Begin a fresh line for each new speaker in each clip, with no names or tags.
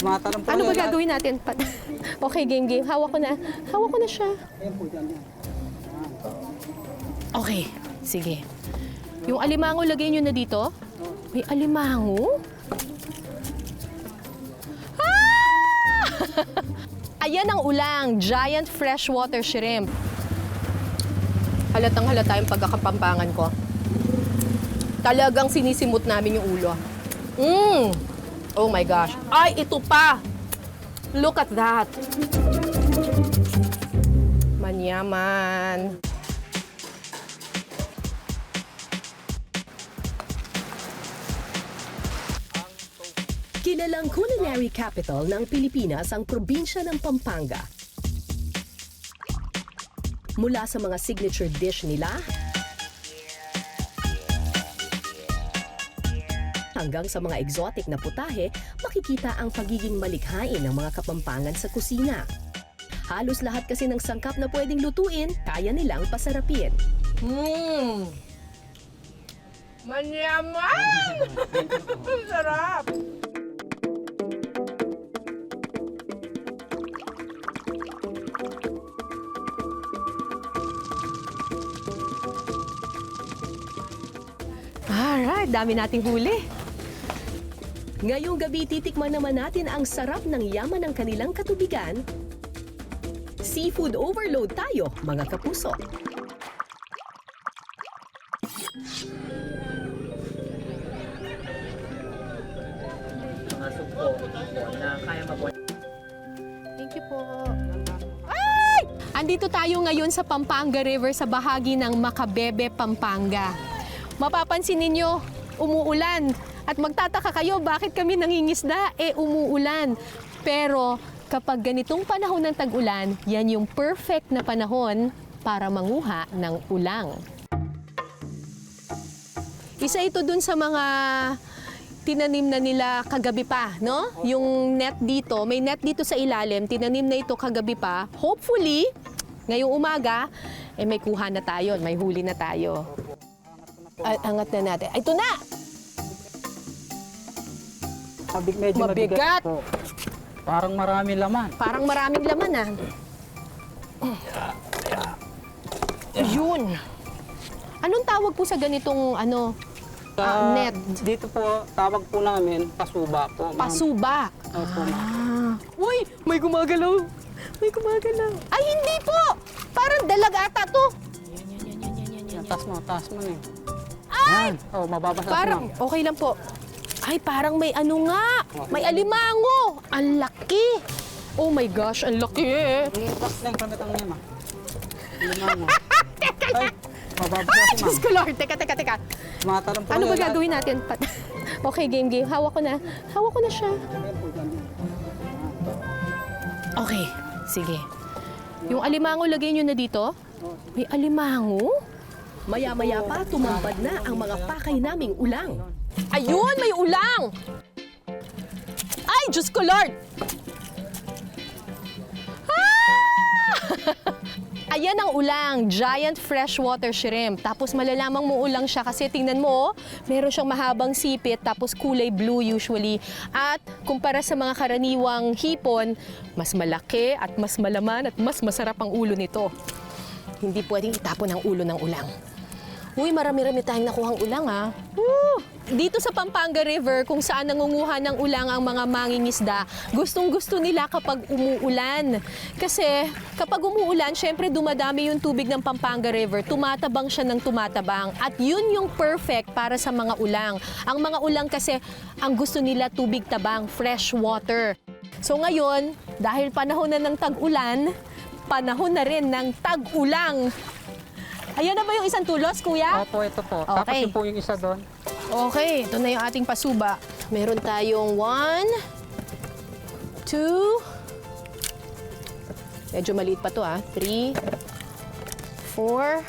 Tumatanong po
Ano ba
yan.
gagawin natin? Okay, game. Hawak ko na. Hawak ko na siya.
Ayan po, dyan yan.
Okay, sige. Yung alimango, lagay nyo na dito. May alimango? Ah! Ayan ang ulang, giant freshwater shrimp. Halatang halata yung pagkakapampangan ko. Talagang sinisimot namin yung ulo. Oh my gosh. Ay, ito pa! Look at that. Manyaman.
Kilalang culinary capital ng Pilipinas ang probinsya ng Pampanga. Mula sa mga signature dish nila, hanggang sa mga exotic na putahe, makikita ang pagiging malikhain ng mga Kapampangan sa kusina. Halos lahat kasi ng sangkap na pwedeng lutuin, kaya nilang pasarapin.
Manyaman! Sarap! Alright, dami nating huli.
Ngayong gabi, titikman naman natin ang sarap ng yaman ng kanilang katubigan. Seafood overload tayo, mga kapuso.
Mga sugpo na kaya mabuhay.
Thank you po. Ay! Andito tayo ngayon sa Pampanga River sa bahagi ng Macabebe, Pampanga. Mapapansin ninyo, umuulan. At magtataka kayo, bakit kami nangingisda? Umuulan. Pero kapag ganitong panahon ng tag-ulan, yan yung perfect na panahon para manguha ng ulang. Isa ito dun sa mga tinanim na nila kagabi pa, no? Yung net dito, may net dito sa ilalim, tinanim na ito kagabi pa. Hopefully, ngayong umaga, may kuha na tayo, may huli na tayo. Ay, angat na natin. Ay, ito na!
Medyo
Mabigat.
po. Parang marami laman.
Parang maraming laman, ah. Yun. Anong tawag po sa ganitong, net?
Dito po, tawag po namin, pasuba po. ma'am.
Pasuba.
Opo, ma'am.
Uy, may gumagalaw. May gumagalaw. Ay, hindi po! Parang dalag ata to.
Yan, taas mo eh.
Ay!
Yan. Oh, mababasa
Parang,
ma'am.
okay lang po. Ay, parang may ano nga. May alimango. Ang laki. Oh my gosh, ang laki eh.
Tapos na yung kamitang niya, ma'am. Limango. Ay, mababasa
Ay,
si
Diyos
ma'am.
ko Lord. Teka.
Tumatanong po
Ano ba
yan.
gagawin natin? Okay, game. Hawak ko na. Hawak ko na siya.
Ayan po, dyan yan.
Okay, sige. Yung alimango, lagay nyo na dito. May alimango?
Maya-maya pa, tumambad na ang mga pakay naming ulang.
Ayun, may ulang! Ay, Diyos ko Lord! Ah! Ayan ang ulang, giant freshwater shrimp. Tapos malalamang mo ulang siya kasi tingnan mo, meron siyang mahabang sipit tapos kulay blue usually. At kumpara sa mga karaniwang hipon, mas malaki at mas malaman at mas masarap ang ulo nito. Hindi pwedeng itapon ang ulo ng ulang. Uy, marami-rami tayong nakuhang ulang, ha? Woo! Dito sa Pampanga River, kung saan nangunguha ng ulang ang mga mangingisda, gustong-gusto nila kapag umuulan. Kasi kapag umuulan, syempre dumadami yung tubig ng Pampanga River, tumatabang siya ng tumatabang. At yun yung perfect para sa mga ulang. Ang mga ulang kasi, ang gusto nila tubig tabang, fresh water. So ngayon, dahil panahon na ng tag-ulan, panahon na rin ng tag-ulang. Ayan na ba yung isang tulos, kuya?
Opo, ito po. Tapos
Okay.
yun po yung isa doon.
Okay, ito na yung ating pasuba. Meron tayong 1, 2, medyo maliit pa to 3, 4,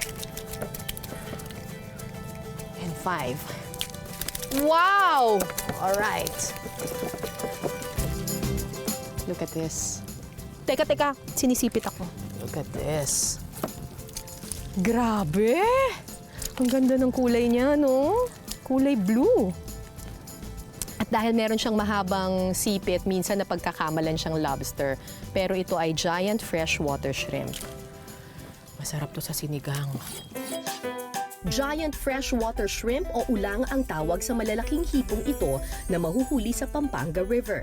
and 5. Wow! Alright. Look at this. Teka, sinisipit ako. Look at this. Grabe! Ang ganda ng kulay niya, no? Kulay blue. At At dahil meron siyang mahabang sipit, minsan napagkakamalan siyang lobster. Pero ito ay giant freshwater shrimp. Masarap to sa sinigang.
Giant freshwater shrimp o ulang ang tawag sa malalaking hipong ito na mahuhuli sa Pampanga River.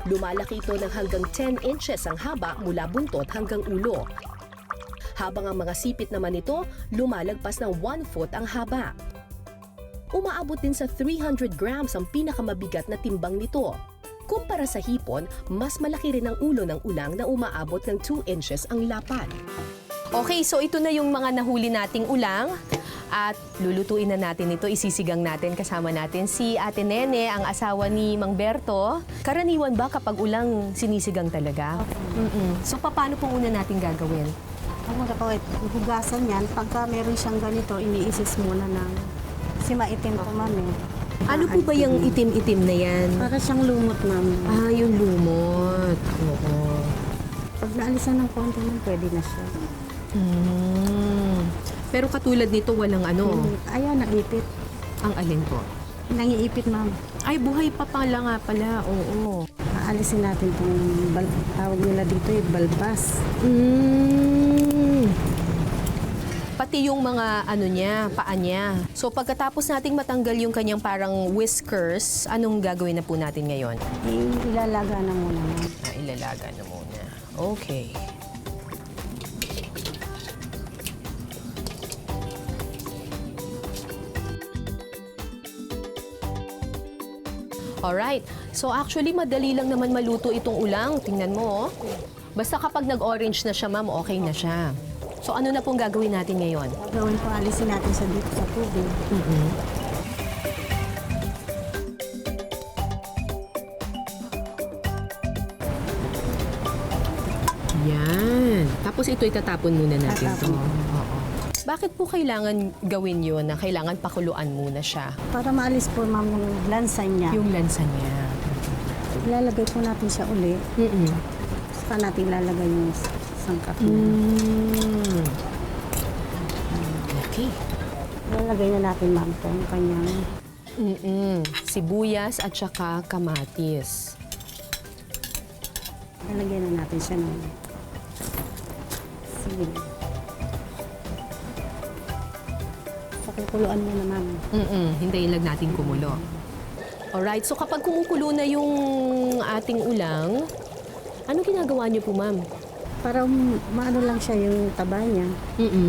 Lumalaki ito ng hanggang 10 inches ang haba mula buntot hanggang ulo. Habang ang mga sipit naman nito, lumalagpas ng 1 foot ang haba. Umaabot din sa 300 grams ang pinakamabigat na timbang nito. Kumpara sa hipon, mas malaki rin ang ulo ng ulang na umaabot ng 2 inches ang lapad.
Okay, so ito na yung mga nahuli nating ulang. At lulutuin na natin ito, isisigang natin. Kasama natin si Ate Nene, ang asawa ni Mang Berto. Karaniwan ba kapag ulang sinisigang talaga? So paano pong una natin gagawin?
Ang muna po, hugasan yan. Pagka meron siyang ganito, iniisis muna ng... Kasi maitim po, ma'am.
Ano po ba yung itim-itim na yan?
Para siyang lumot, ma'am.
Ah, yung lumot. Oo.
Pag naalisan ng konti, ma'am, pwede na siya.
Pero katulad nito, walang ano,
Ayaw, naipit.
ang alin po?
Nangiipit, ma'am.
Ay, buhay pa pala nga pala. Oo.
Aalisin natin itong, tawag nila dito, balbas.
Pati yung mga ano niya, paa niya. So pagkatapos nating matanggal yung kanyang parang whiskers, anong gagawin na po natin ngayon?
Ilalaga na muna, ma'am.
Ilalaga na muna. Okay. Alright. So actually, madali lang naman maluto itong ulang. Tingnan mo, oh. Basta kapag nag-orange na siya, ma'am, okay na siya. So ano na pong gagawin natin ngayon?
Gagawin po, alisin natin siya dito sa tubig.
Yan. Tapos ito itatapon muna natin to.
Tatapon.
Oo. Bakit po kailangan gawin yun na kailangan pakuluan muna siya?
Para maalis po, ma'am, yung lansa niya.
Yung lansa niya.
Ilalagay po natin siya uli. Saka natin ilalagay yung sangkap niya.
Okay.
Ilalagay na natin, ma'am, itong kanyang...
Sibuyas at saka kamatis.
Ilalagay na natin siya ng... Sige. Pakukuluan mo na, ma'am.
Hintayin lang natin kumulo. Alright, so kapag kumukulo na yung ating ulang, ano ginagawa niyo po, ma'am?
Para maano lang siya yung taba niya.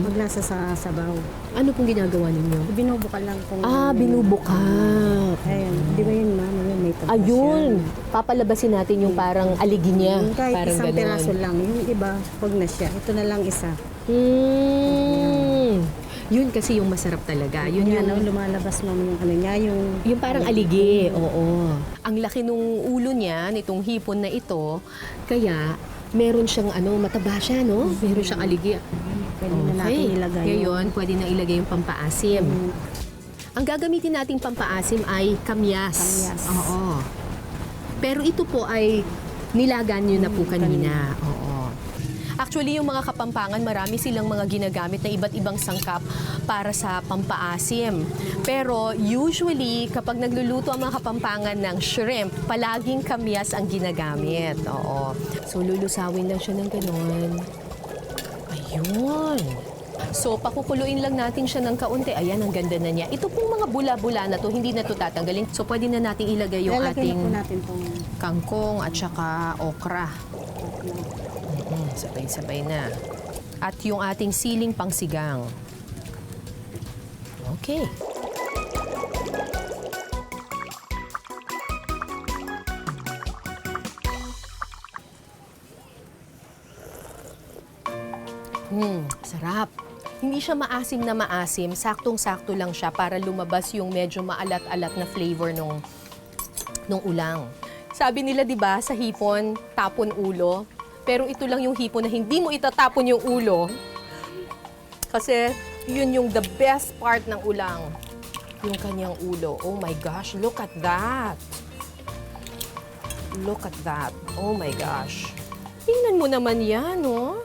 Maglasa sa sabaw.
Ano pong ginagawa ninyo?
Binubuka lang po.
Binubukat.
Ayun. Di ba yun, ma'am? Ayun, may taba
Ayun,
siya.
papalabasin natin yung parang aligi niya.
Kahit
Parang
isang
ganon.
piraso lang. Yung iba, huwag na siya. Ito na lang isa.
Yun kasi yung masarap talaga. Yun
Yan,
yung,
lumalabas, ma'am, yung ano niya,
yung parang aligi. Oo. Ang laki nung ulo niya, nitong hipon na ito, kaya meron siyang mataba siya, no? Meron siyang aligi.
Pwede na natin ilagay.
Ngayon, pwede na ilagay yung pampaasim. Ang gagamitin nating pampaasim ay kamyas.
Kamyas.
Oo. Pero ito po ay nilagan nyo na po kanina. Oo. Actually, yung mga Kapampangan, marami silang mga ginagamit na iba't ibang sangkap para sa pampaasim. Pero usually, kapag nagluluto ang mga Kapampangan ng shrimp, palaging kamyas ang ginagamit. Oo. So, lulusawin lang siya ng gano'n. Ayun. So, pakukuluin lang natin siya ng kaunti. Ayan, ang ganda na niya. Ito pong mga bula-bula na to, hindi na to tatanggalin. So, pwede na natin ilagay yung
Lalagay
ating
na po natin itong...
kangkong at saka okra. Sabay-sabay na. At yung ating siling pangsigang. Okay. Sarap. Hindi siya maasim na maasim, saktong-sakto lang siya para lumabas yung medyo maalat-alat na flavor nung ulang. Sabi nila, 'di ba, sa hipon, tapon ulo. Pero ito lang yung hipon na hindi mo itatapon yung ulo. Kasi yun yung the best part ng ulang. Yung kanyang ulo. Oh my gosh, look at that. Look at that. Oh my gosh. Tingnan mo naman yan, oh.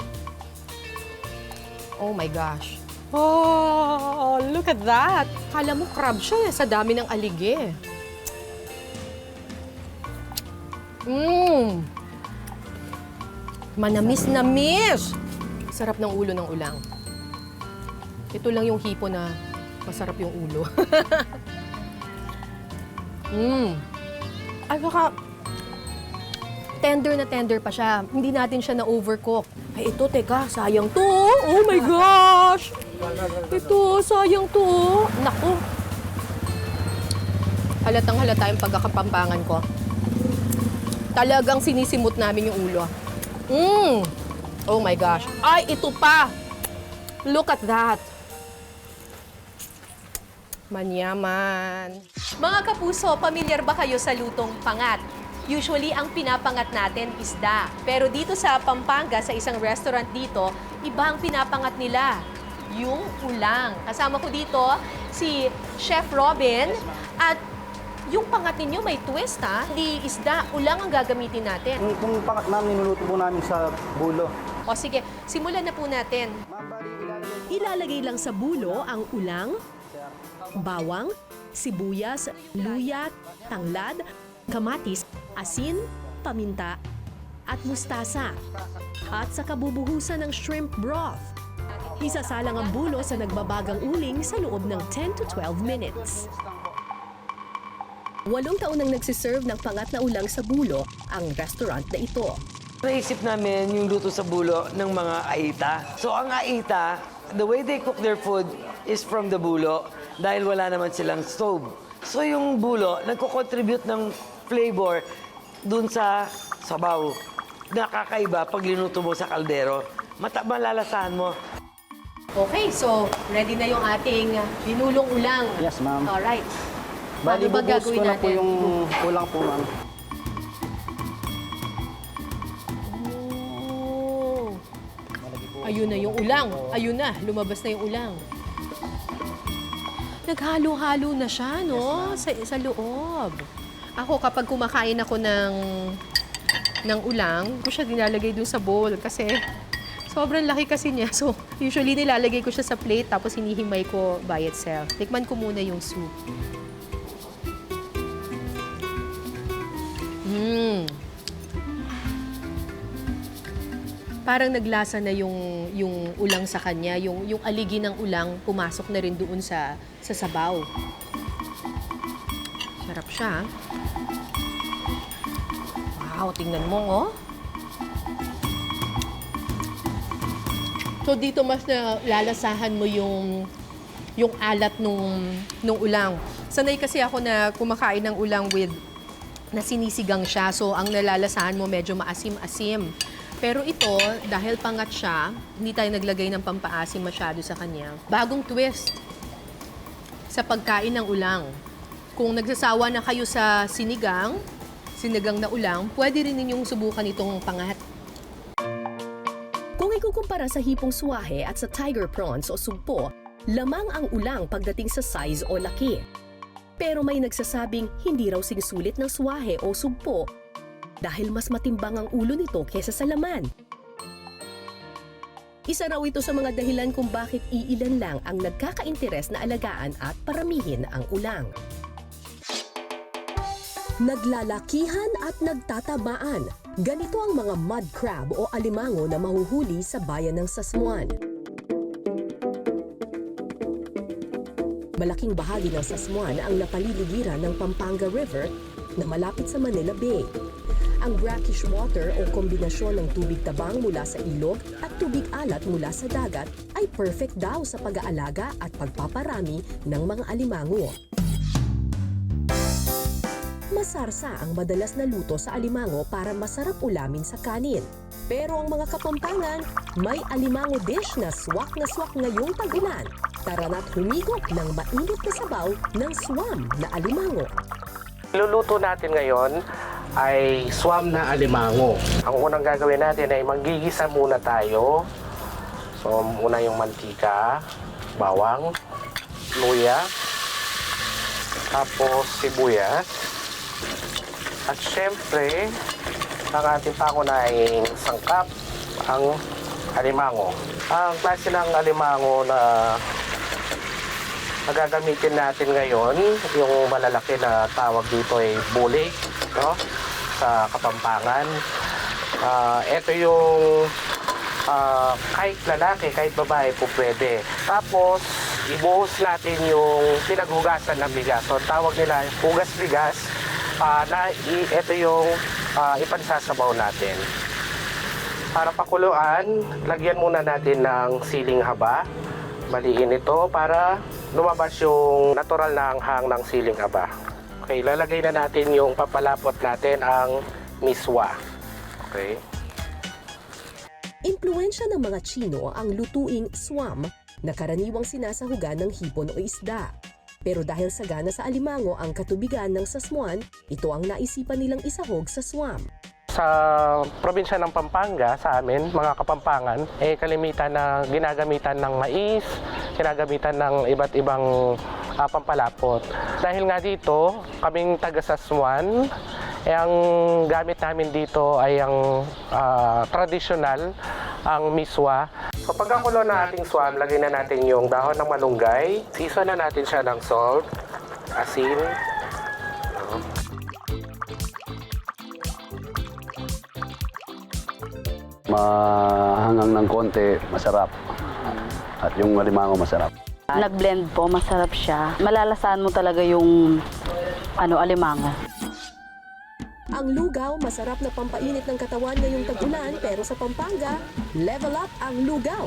Oh my gosh. Oh, look at that. Kala mo crab siya sa dami ng aligi. Manamis na miss! Sarap ng ulo ng ulang. Ito lang yung hipo na masarap yung ulo. At saka, tender na tender pa siya. Hindi natin siya na-overcook. Ay, ito, teka, sayang to. Oh my gosh! Ito, sayang to. Naku. Halatang halata yung pagkakapampangan ko. Talagang sinisimot namin yung ulo. Oh my gosh. Ay, ito pa. Look at that. Manyaman. Mga kapuso, pamilyar ba kayo sa lutong pangat? Usually, ang pinapangat natin isda. Pero dito sa Pampanga, sa isang restaurant dito, iba ang pinapangat nila. Yung ulang. Kasama ko dito si Chef Robin. At yung pangat ninyo may twist, ha? Hindi isda, ulang ang gagamitin natin.
Kung pangat namin, niluluto po namin sa bulo.
O sige, simulan na po natin.
Ilalagay lang sa bulo ang ulang, bawang, sibuyas, luya, tanglad, kamatis, asin, paminta, at mustasa. At sa kabubuhusan ng shrimp broth. Isasalang ang bulo sa nagbabagang uling sa loob ng 10 to 12 minutes. 8 taon nang nagsiserve ng pangat na ulang sa bulo ang restaurant na ito.
Naisip namin yung luto sa bulo ng mga Aita. So ang Aita, the way they cook their food is from the bulo dahil wala naman silang stove. So yung bulo, nagko-contribute ng flavor dun sa sabaw. Nakakaiba pag linuto mo sa kaldero. Malalasahan mo.
Okay, so ready na yung ating binulong ulang.
Yes, ma'am.
Alright.
Bali,
Paano ba
bubuhos
gagawin
ko na po
natin?
yung ulang po, ma'am.
Oh. Ayun na yung ulang. Ayun na, lumabas na yung ulang. Naghalo-halo na siya, no? Sa loob. Ako, kapag kumakain ako ng ulang, ko siya nilalagay dun sa bowl kasi sobrang laki kasi niya. So, usually nilalagay ko siya sa plate tapos hinihimay ko by itself. Tikman ko muna yung soup. Parang naglasa na yung ulang sa kanya. Yung aligi ng ulang pumasok na rin doon sa sabaw. Sarap siya. Wow, tingnan mo, oh. So dito mas nalalasahan mo yung alat nung ulang. Sanay kasi ako na kumakain ng ulang with na sinisigang siya. So ang nalalasahan mo medyo maasim-asim. Pero ito, dahil pangat siya, hindi tayo naglagay ng pampaasim masyado sa kanya. Bagong twist sa pagkain ng ulang. Kung nagsasawa na kayo sa sinigang na ulang, pwede rin ninyong subukan itong pangat.
Kung ikukumpara sa hipong suwahe at sa tiger prawns o sugpo, lamang ang ulang pagdating sa size o laki. Pero may nagsasabing hindi raw sinusulit ng suwahe o sugpo dahil mas matimbang ang ulo nito kesa sa laman. Isa raw ito sa mga dahilan kung bakit iilan lang ang nagkaka-interes na alagaan at paramihin ang ulang. Naglalakihan at nagtatabaan. Ganito ang mga mud crab o alimango na mahuhuli sa bayan ng Sasmuan. Malaking bahagi ng Sasmuan ang napaliligiran ng Pampanga River na malapit sa Manila Bay. Ang brackish water o kombinasyon ng tubig tabang mula sa ilog at tubig alat mula sa dagat ay perfect daw sa pag-aalaga at pagpaparami ng mga alimango. Masarsa ang madalas na luto sa alimango para masarap ulamin sa kanin. Pero ang mga Kapampangan, may alimango dish na swak ngayong tag-ulan. Tara na't humigop ng mainit na sabaw ng swam na alimango.
Luluto natin ngayon ay swam na alimango. Ang unang gagawin natin ay manggigisa muna tayo. So, muna yung mantika, bawang, luya, tapos sibuyas. At syempre, ang ating pangunahing sangkap, ang alimango. Ang klase ng alimango na gagamitin natin ngayon, yung malalaki na tawag dito ay bulig, no? sa Kapampangan. Ito yung kahit lalaki, kahit babae po pwede. Tapos, ibuhos natin yung pinaghugasan ng bigas. So, tawag nila hugas bigas. Ito yung ipansasabaw natin. Para pakuluan, lagyan muna natin ng siling haba. Baliin ito para lumabas yung natural na anghang ng siling haba. Okay, lalagay na natin yung papalapot natin ang miswa. Okay.
Impluwensya ng mga Tsino ang lutuing swam na karaniwang sinasahugan ng hipon o isda. Pero dahil sagana sa alimango ang katubigan ng sasmuan, ito ang naisipan nilang isahog sa swam.
Sa probinsya ng Pampanga, sa amin, mga Kapampangan, kalimitan na ginagamitan ng mais, ginagamitan ng iba't ibang pampalapot. Dahil nga dito, kaming taga-Sasmuan, ang gamit namin dito ay ang traditional, ang miswa. So pagkakulo na ating swam, lagyan na natin yung dahon ng malunggay. Season na natin siya ng salt, asin.
Mahangang ng konti, masarap. At yung alimango masarap.
Nag-blend po, masarap siya. Malalasaan mo talaga yung alimango.
Ang lugaw, masarap na pampainit ng katawan ngayong tag-ulan, pero sa Pampanga, level up ang lugaw.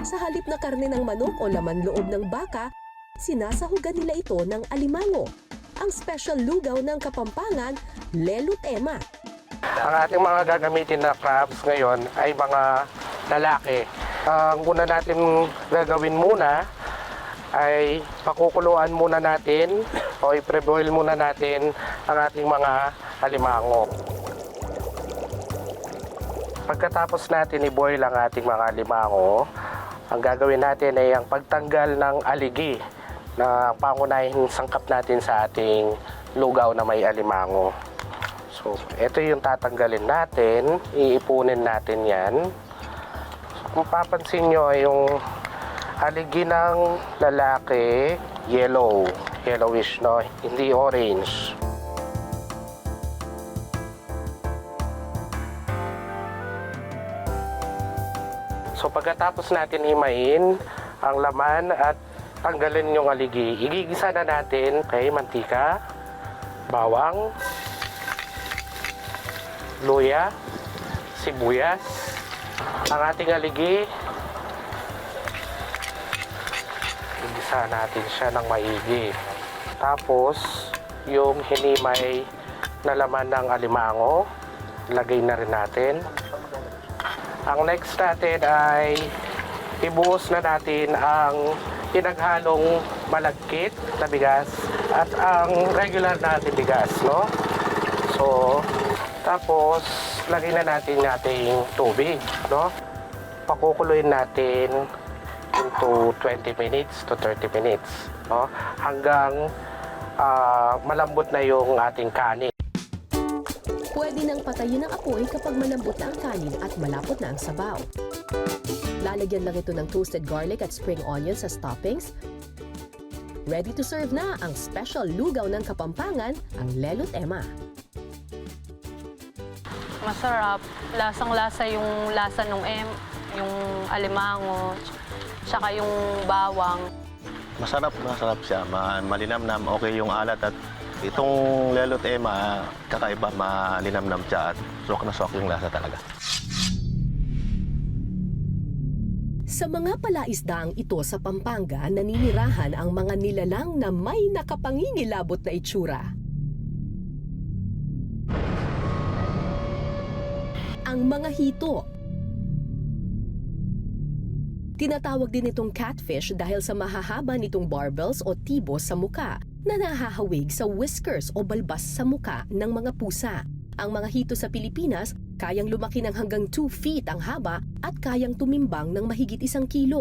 Sa halip na karne ng manok o laman loob ng baka, sinasahugan nila ito ng alimango. Ang special lugaw ng Kapampangan, lelot ema.
Ang ating mga gagamitin na crabs ngayon ay mga lalaki. Ang una natin gagawin muna ay pakukuluan muna natin o i-preboil muna natin ang ating mga alimango. Pagkatapos natin i-boil ang ating mga alimango, ang gagawin natin ay ang pagtanggal ng aligi na pangunahing sangkap natin sa ating lugaw na may alimango. So, ito yung tatanggalin natin, iipunin natin yan. So, kung papansin nyo, yung aligi ng lalaki, yellowish, no? Hindi orange. So pagkatapos natin himayin ang laman at tanggalin yung aligi, igigisa na natin kay mantika, bawang, luya, sibuyas, ang ating aligi. Igisa natin siya ng maigi. Tapos yung hinimay na laman ng alimango, lagay na rin natin. Ang next natin ay ibuhos na natin ang pinaghalong malagkit na bigas at ang regular natin bigas, no? So, tapos lagay na natin ating tubig, no? Pakukuluin natin into 20 minutes to 30 minutes, no? Hanggang malambot na yung ating kanin.
Pwede nang patayin ang apoy kapag malambot na ang kanin at malapot na ang sabaw. Lalagyan lang ito ng toasted garlic at spring onions as toppings. Ready to serve na ang special lugaw ng Kapampangan, ang lelot ema.
Masarap. Lasang-lasa yung lasa ng yung alimango, tsaka yung bawang.
Masarap siya. Malinamnam, okay yung alat at itong lelot ema, kakaiba, malinamnam siya at swak na swak yung lasa talaga.
Sa mga palaisdaang ito sa Pampanga, naninirahan ang mga nilalang na may nakapangingilabot na itsura. Ang mga hito. Tinatawag din itong catfish dahil sa mahahaba nitong barbels o tibos sa muka na nahahawig sa whiskers o balbas sa muka ng mga pusa. Ang mga hito sa Pilipinas, kayang lumaki ng hanggang 2 feet ang haba at kayang tumimbang ng mahigit 1 kilo.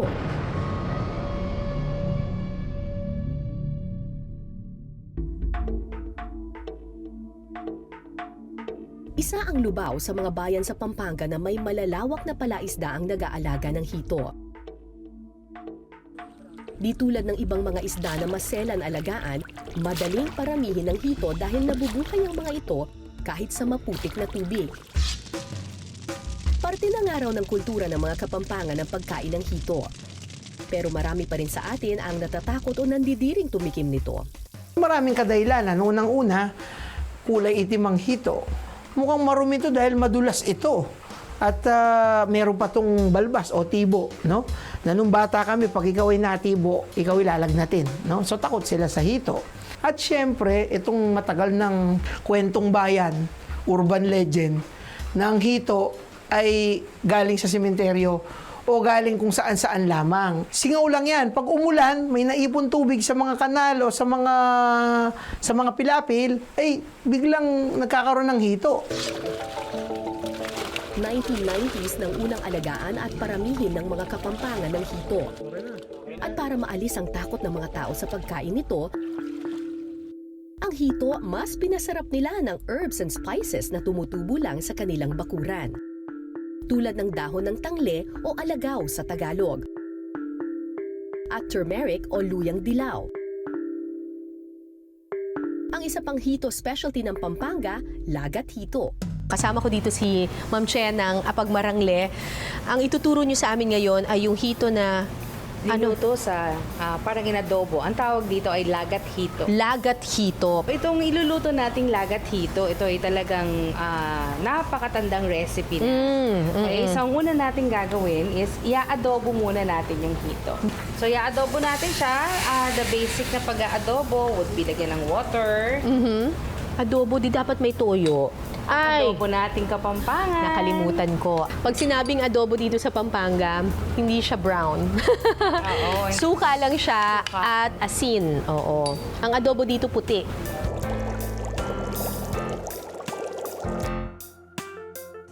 Isa ang Lubao sa mga bayan sa Pampanga na may malalawak na palaisdaang nag-aalaga ng hito. Di tulad ng ibang mga isda na maselan alagaan, madaling paramihin ng hito dahil nabubuhay ang mga ito kahit sa maputik na tubig. Parte na nga raw ng kultura ng mga Kapampangan ng pagkain ng hito. Pero marami pa rin sa atin ang natatakot o nandidiring tumikim nito.
Maraming kadahilanan. Unang-una, kulay itim ang hito. Mukhang marumi ito dahil madulas ito. At meron pa tong balbas o tibo, no? Na nung bata kami, pag ikaw ay natibo, ikaw ilalagnatin, no? So takot sila sa hito. At syempre, itong matagal ng kwentong bayan, urban legend, na ang hito ay galing sa sementeryo o galing kung saan-saan lamang. Singaw lang yan. Pag umulan, may naipon tubig sa mga kanal o sa mga pilapil, ay biglang nagkakaroon ng hito.
1990s nang unang alagaan at paramihin ng mga Kapampangan ng hito. At para maalis ang takot ng mga tao sa pagkain nito, ang hito mas pinasarap nila ng herbs and spices na tumutubo lang sa kanilang bakuran. Tulad ng dahon ng tangle o alagaw sa Tagalog. At turmeric o luyang dilaw. Ang isa pang hito specialty ng Pampanga, lagat hito.
Kasama ko dito si Ma'am Che ng Apagmarangle. Ang ituturo niyo sa amin ngayon ay yung hito na
Niluto sa parang inadobo. Ang tawag dito ay lagat hito.
Lagat hito.
Itong iluluto nating lagat hito, ito ay talagang napakatandang recipe na. Okay, so ang una nating gagawin is i-adobo muna natin yung hito. So i-adobo natin siya. The basic na pag-aadobo would be lagyan ng water.
Adobo, di dapat may toyo. Ay,
Adobo nating Kapampangan.
nakalimutan ko. Pag sinabing adobo dito sa Pampanga, hindi siya brown.
Oo.
Suka lang siya at asin. Oo. Ang adobo dito puti.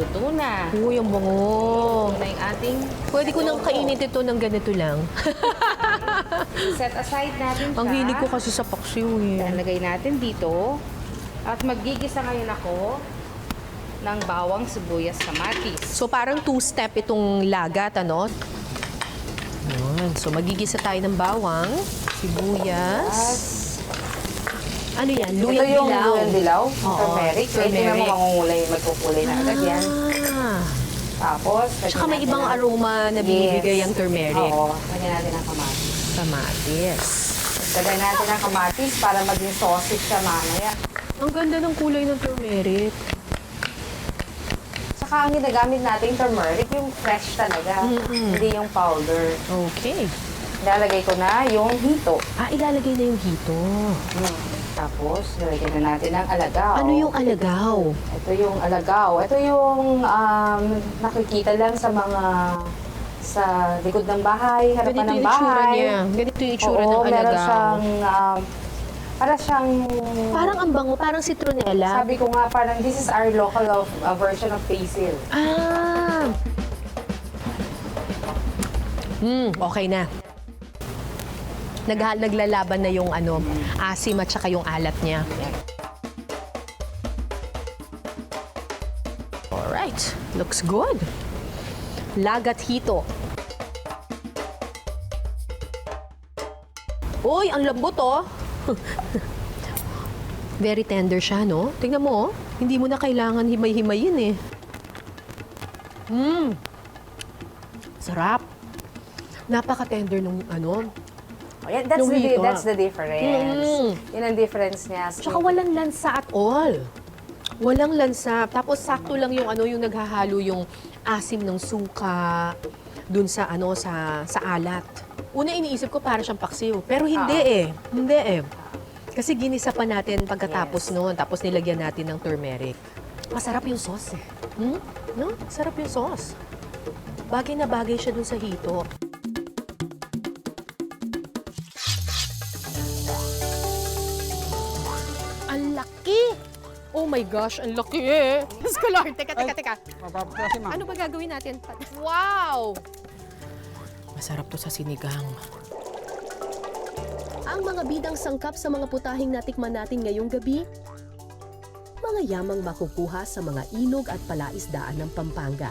Luto na.
Uy, ang bango.
Ito na yung ating
Pwede ko nang kainit ito ng ganito lang.
set aside natin siya.
Ang hilig ko kasi sa paksiw eh.
Lagay natin dito. At maggigisa ngayon ako ng bawang, sibuyas, kamatis.
So parang two-step itong lagat, ano? Yun. So magigisa tayo ng bawang, sibuyas. Ano yan? Luyang
Ito yung
dilaw.
luyang dilaw,
Oo,
turmeric. So, hindi
turmeric.
naman mangungulay, magkukulay na agad yan. Tapos,
Tsaka may ibang aroma na binibigay ang turmeric.
Oo, lagyan natin ang kamatis.
Kamatis.
Lagyan natin ang kamatis para maging sausage siya mamaya.
Ang ganda ng kulay ng turmeric.
Saka ang ginagamit natin turmeric, yung fresh talaga. Hindi yung powder.
Okay.
Ilalagay ko na yung hito.
Ilalagay na yung hito.
Tapos, nilagyan na natin ang alagaw.
Ano yung alagaw?
Ito yung alagaw. Ito yung nakikita lang sa mga sa likod ng bahay, harapan ng bahay.
Ganito yung itsura ng alagaw.
Meron siyang
parang ang bango, parang citronella.
Sabi ko nga, parang this is our local version of basil.
Okay na. Naglalaban na yung asim at saka yung alat niya. Alright, looks good. Lagat hito. Uy, ang lambot oh. Very tender siya, no? Tingnan mo, oh. Hindi mo na kailangan himay-himayin eh. Sarap. Napaka-tender nung
That's the difference. Yun ang difference niya.
Tsaka walang lansa at all. Walang lansa. Tapos sakto lang yung yung naghahalo yung asim ng suka dun sa sa alat. Una iniisip ko para siyang paksiw, pero hindi eh. Hindi eh. Kasi ginisa pa natin pagkatapos noon, tapos nilagyan natin ng turmeric. Masarap yung sauce eh. No? Sarap yung sauce. Bagay na bagay siya dun sa hito. Ang laki! Oh my gosh, ang laki eh! Scholar, teka. Ano ba gagawin natin? Wow! Masarap to sa sinigang.
Ang mga bidang sangkap sa mga putahing natikman natin ngayong gabi, mga yamang makukuha sa mga ilog at palaisdaan ng Pampanga.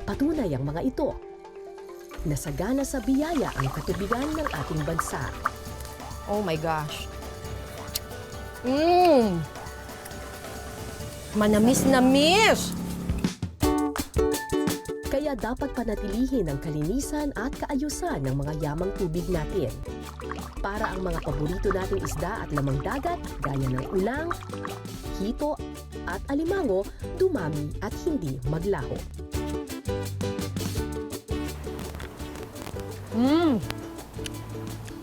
Patunay ang mga ito na sagana sa biyaya ang katubigan ng ating bansa.
Oh my gosh. Manamis-namis!
Kaya dapat panatilihin ang kalinisan at kaayusan ng mga yamang tubig natin. Para ang mga paborito nating isda at lamang dagat gaya ng ulang, hito at alimango dumami at hindi maglaho.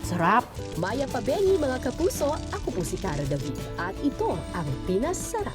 Sarap!
Maya Pabeni mga kapuso, ako po si Cara David at ito ang Pinas Sarap.